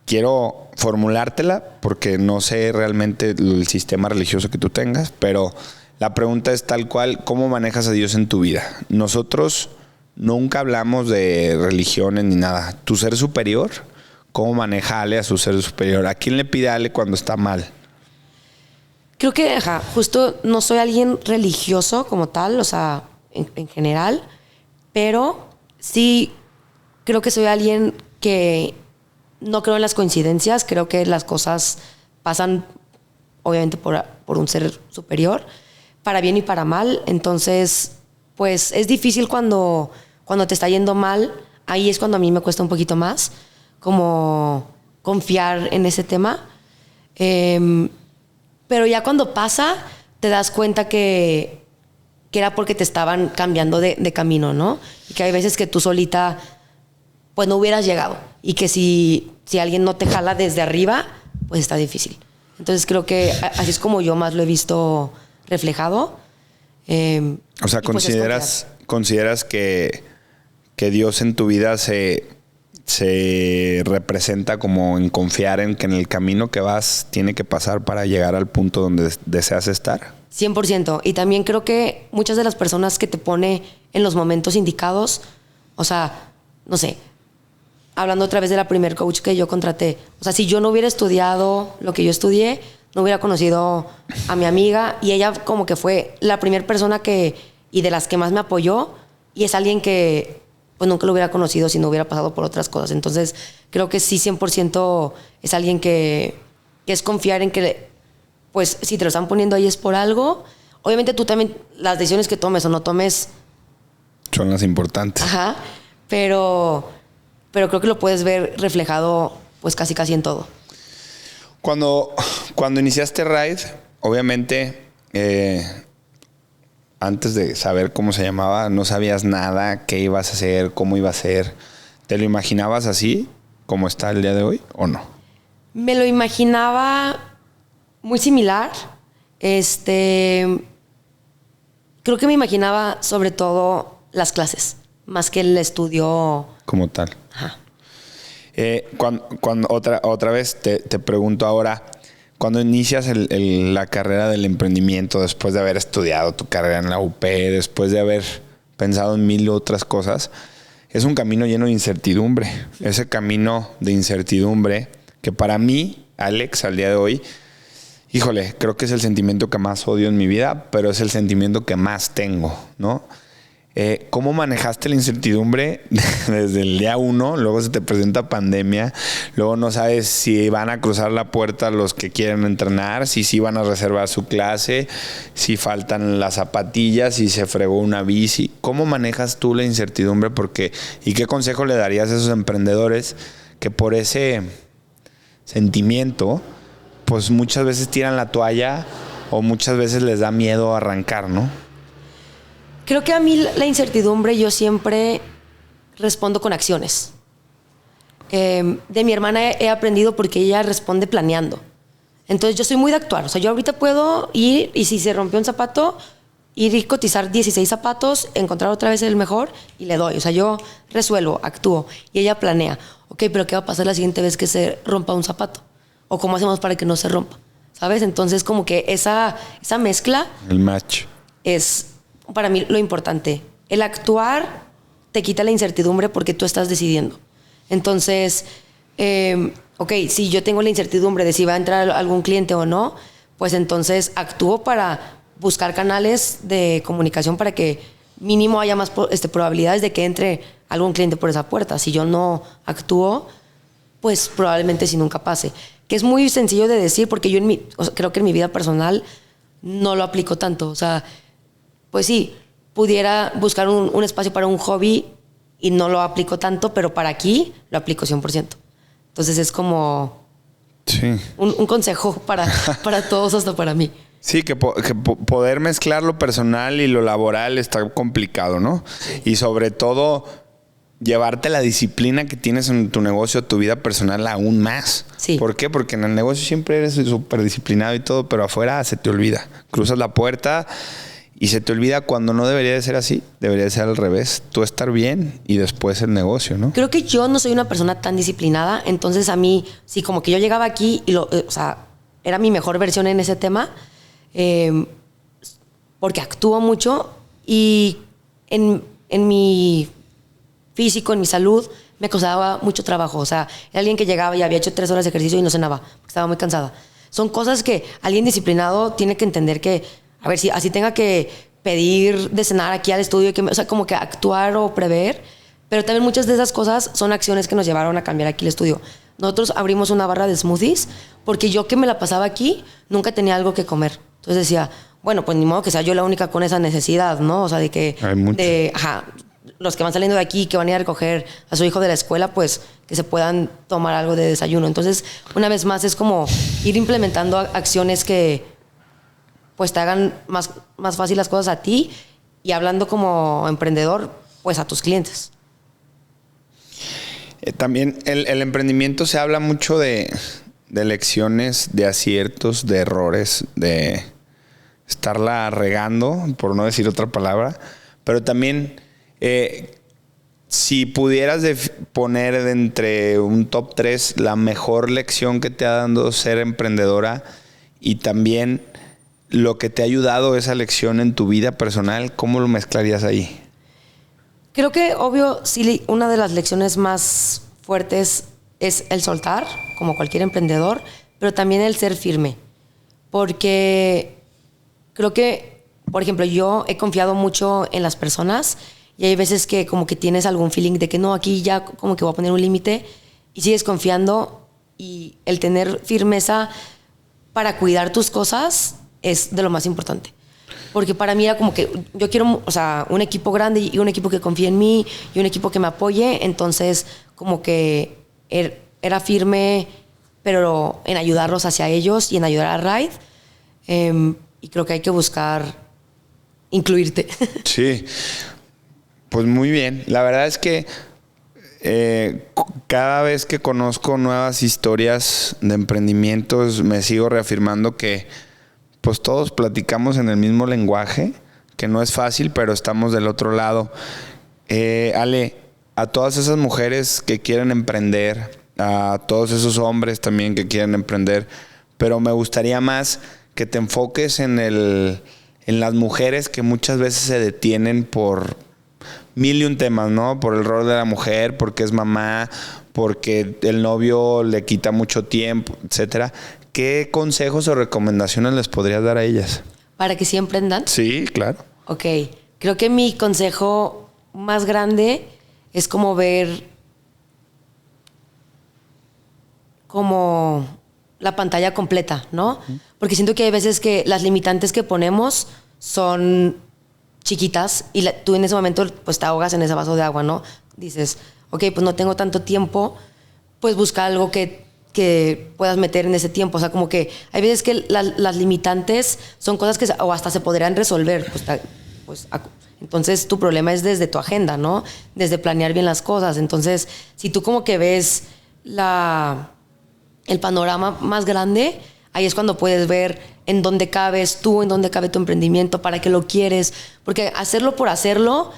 Quiero formulártela porque no sé realmente el sistema religioso que tú tengas, pero la pregunta es tal cual: ¿cómo manejas a Dios en tu vida? Nosotros nunca hablamos de religiones ni nada. ¿Tu ser superior? ¿Cómo maneja Ale a su ser superior? ¿A quién le pide Ale cuando está mal? Creo que, justo no soy alguien religioso como tal, o sea, en general, pero sí creo que soy alguien que no creo en las coincidencias, creo que las cosas pasan obviamente por un ser superior, para bien y para mal. Entonces, pues es difícil cuando te está yendo mal. Ahí es cuando a mí me cuesta un poquito más como confiar en ese tema. Pero ya cuando pasa, te das cuenta que era porque te estaban cambiando de camino, ¿no? Y que hay veces que tú solita pues no hubieras llegado. Y que si alguien no te jala desde arriba, pues está difícil. Entonces creo que así es como yo más lo he visto reflejado. O sea, ¿consideras que Dios en tu vida se representa como en confiar en que en el camino que vas tiene que pasar para llegar al punto donde deseas estar? 100%. Y también creo que muchas de las personas que te pone en los momentos indicados, o sea, no sé, hablando otra vez de la primer coach que yo contraté, o sea, si yo no hubiera estudiado lo que yo estudié, no hubiera conocido a mi amiga, y ella como que fue la primera persona y de las que más me apoyó, y es alguien que pues nunca lo hubiera conocido si no hubiera pasado por otras cosas. Entonces creo que sí, 100% es alguien que es confiar en que pues si te lo están poniendo ahí es por algo. Obviamente tú también, las decisiones que tomes o no tomes son las importantes. Ajá, pero creo que lo puedes ver reflejado pues casi en todo. Cuando iniciaste Ride, obviamente, antes de saber cómo se llamaba, no sabías nada, qué ibas a hacer, cómo iba a ser. ¿Te lo imaginabas así, como está el día de hoy, o no? Me lo imaginaba muy similar. Creo que me imaginaba sobre todo las clases, más que el estudio como tal. Ajá. Cuando otra vez te pregunto ahora, cuando inicias la carrera del emprendimiento, después de haber estudiado tu carrera en la UP, después de haber pensado en 1000 otras cosas, es un camino lleno de incertidumbre. Ese camino de incertidumbre que para mí, Alex, al día de hoy, híjole, creo que es el sentimiento que más odio en mi vida, pero es el sentimiento que más tengo, ¿no? ¿Cómo manejaste la incertidumbre desde el día 1? Luego se te presenta pandemia, luego no sabes si van a cruzar la puerta los que quieren entrenar, si sí van a reservar su clase, si faltan las zapatillas, si se fregó una bici. ¿Cómo manejas tú la incertidumbre? ¿Y qué consejo le darías a esos emprendedores que por ese sentimiento pues muchas veces tiran la toalla o muchas veces les da miedo arrancar, ¿no? Creo que a mí la incertidumbre yo siempre respondo con acciones. De mi hermana he aprendido porque ella responde planeando. Entonces yo soy muy de actuar. O sea, yo ahorita puedo ir y si se rompió un zapato, ir y cotizar 16 zapatos, encontrar otra vez el mejor y le doy. O sea, yo resuelvo, actúo y ella planea. Ok, pero ¿qué va a pasar la siguiente vez que se rompa un zapato? ¿O cómo hacemos para que no se rompa? ¿Sabes? Entonces como que esa mezcla... El match. Es... para mí lo importante. El actuar te quita la incertidumbre porque tú estás decidiendo. Entonces, ok, si yo tengo la incertidumbre de si va a entrar algún cliente o no, pues entonces actúo para buscar canales de comunicación para que mínimo haya más probabilidades de que entre algún cliente por esa puerta. Si yo no actúo, pues probablemente si nunca pase. Que es muy sencillo de decir porque yo creo que en mi vida personal no lo aplico tanto. O sea, pues sí, pudiera buscar un espacio para un hobby y no lo aplico tanto, pero para aquí lo aplico 100%. Entonces es como sí. un consejo para todos, hasta para mí. Sí, que poder mezclar lo personal y lo laboral está complicado, ¿no? Y sobre todo, llevarte la disciplina que tienes en tu negocio a tu vida personal aún más. Sí. ¿Por qué? Porque en el negocio siempre eres súper disciplinado y todo, pero afuera se te olvida. Cruzas la puerta y se te olvida cuando no debería de ser así. Debería de ser al revés. Tú estar bien y después el negocio, ¿no? Creo que yo no soy una persona tan disciplinada, entonces a mí, sí, como que yo llegaba aquí y o sea, era mi mejor versión en ese tema, porque actúo mucho y en mi físico, en mi salud, me costaba mucho trabajo. O sea, era alguien que llegaba y había hecho 3 horas de ejercicio y no cenaba, porque estaba muy cansada. Son cosas que alguien disciplinado tiene que entender que, a ver, si así tenga que pedir de cenar aquí al estudio, o sea, como que actuar o prever, pero también muchas de esas cosas son acciones que nos llevaron a cambiar aquí el estudio. Nosotros abrimos una barra de smoothies porque yo que me la pasaba aquí nunca tenía algo que comer. Entonces decía, bueno, pues ni modo que sea yo la única con esa necesidad, ¿no? O sea, de que... Hay muchos. Los que van saliendo de aquí, que van a ir a recoger a su hijo de la escuela, pues que se puedan tomar algo de desayuno. Entonces, una vez más, es como ir implementando acciones que pues te hagan más fácil las cosas a ti y hablando como emprendedor, pues a tus clientes. También el emprendimiento se habla mucho de lecciones, de aciertos, de errores, de estarla regando, por no decir otra palabra, pero también si pudieras poner de entre un top 3 la mejor lección que te ha dado ser emprendedora y también lo que te ha ayudado esa lección en tu vida personal, ¿cómo lo mezclarías ahí? Creo que, obvio, sí, una de las lecciones más fuertes es el soltar, como cualquier emprendedor, pero también el ser firme. Porque creo que, por ejemplo, yo he confiado mucho en las personas y hay veces que como que tienes algún feeling de que no, aquí ya como que voy a poner un límite y sigues confiando, y el tener firmeza para cuidar tus cosas es de lo más importante. Porque para mí era como que yo quiero, o sea, un equipo grande y un equipo que confíe en mí y un equipo que me apoye. Entonces, como que era firme, pero en ayudarlos hacia ellos y en ayudar a Ride. Y creo que hay que buscar incluirte. Sí, pues muy bien. La verdad es que cada vez que conozco nuevas historias de emprendimientos, me sigo reafirmando que pues todos platicamos en el mismo lenguaje, que no es fácil, pero estamos del otro lado. Ale, a todas esas mujeres que quieren emprender, a todos esos hombres también que quieren emprender, pero me gustaría más que te enfoques en las mujeres que muchas veces se detienen por 1000 y un temas, ¿no? Por el rol de la mujer, porque es mamá, porque el novio le quita mucho tiempo, etcétera. ¿Qué consejos o recomendaciones les podrías dar a ellas? ¿Para que sí emprendan? Sí, claro. Ok. Creo que mi consejo más grande es como ver como la pantalla completa, ¿no? Porque siento que hay veces que las limitantes que ponemos son chiquitas y tú en ese momento pues te ahogas en ese vaso de agua, ¿no? Dices, ok, pues no tengo tanto tiempo, pues busca algo que puedas meter en ese tiempo. O sea, como que hay veces que las limitantes son cosas que o hasta se podrían resolver. Entonces tu problema es desde tu agenda, ¿no? Desde planear bien las cosas. Entonces, si tú como que ves el panorama más grande, ahí es cuando puedes ver en dónde cabes tú, en dónde cabe tu emprendimiento, para qué lo quieres. Porque hacerlo por hacerlo,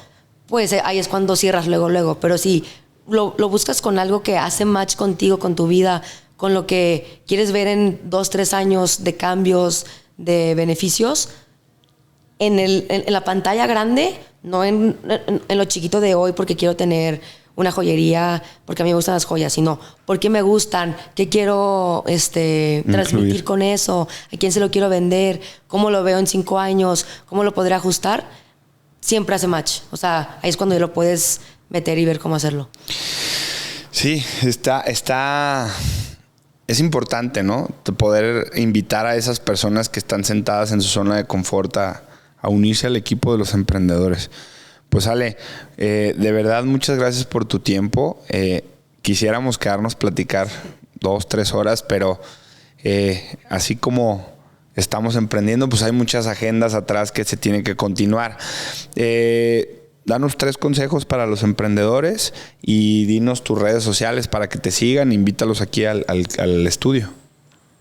pues ahí es cuando cierras luego. Pero si lo buscas con algo que hace match contigo, con tu vida, con lo que quieres ver en 2-3 años de cambios, de beneficios, en la pantalla grande, no en lo chiquito de hoy porque quiero tener una joyería, porque a mí me gustan las joyas, sino porque me gustan, qué quiero transmitir con eso, a quién se lo quiero vender, cómo lo veo en 5 años, cómo lo podré ajustar, siempre hace match. O sea, ahí es cuando lo puedes meter y ver cómo hacerlo. Sí, es importante, ¿no? Poder invitar a esas personas que están sentadas en su zona de confort a unirse al equipo de los emprendedores. Pues Ale, de verdad muchas gracias por tu tiempo. Quisiéramos quedarnos platicar 2-3 horas, pero así como estamos emprendiendo, pues hay muchas agendas atrás que se tienen que continuar. Danos 3 consejos para los emprendedores y dinos tus redes sociales para que te sigan. Invítalos aquí al estudio.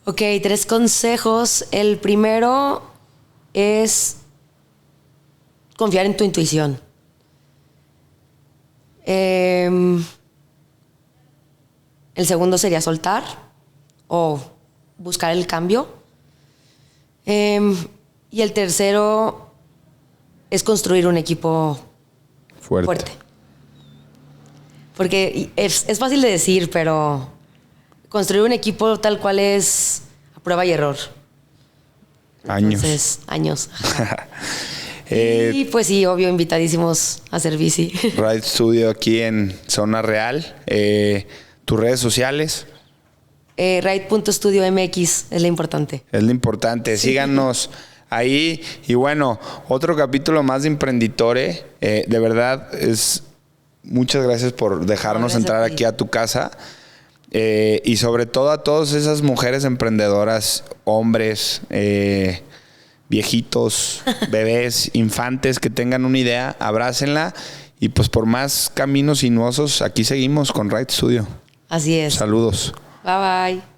Ok, 3 consejos. El primero es confiar en tu intuición. El segundo sería soltar o buscar el cambio. Y el tercero es construir un equipo fuerte. Porque es fácil de decir, pero construir un equipo tal cual es a prueba y error. Años. Entonces, años. Y pues sí, obvio, invitadísimos a hacer bici. Ride Studio aquí en Zona Real. ¿Tus redes sociales? Ride.studio MX es lo importante. Es lo importante. Sí. Síganos ahí. Y bueno, otro capítulo más de Emprenditore. De verdad, muchas gracias por dejarnos entrar aquí a tu casa. Y sobre todo a todas esas mujeres emprendedoras, hombres, viejitos, bebés, infantes que tengan una idea, abrácenla. Y pues por más caminos sinuosos, aquí seguimos con Ride Studio. Así es. Saludos. Bye bye.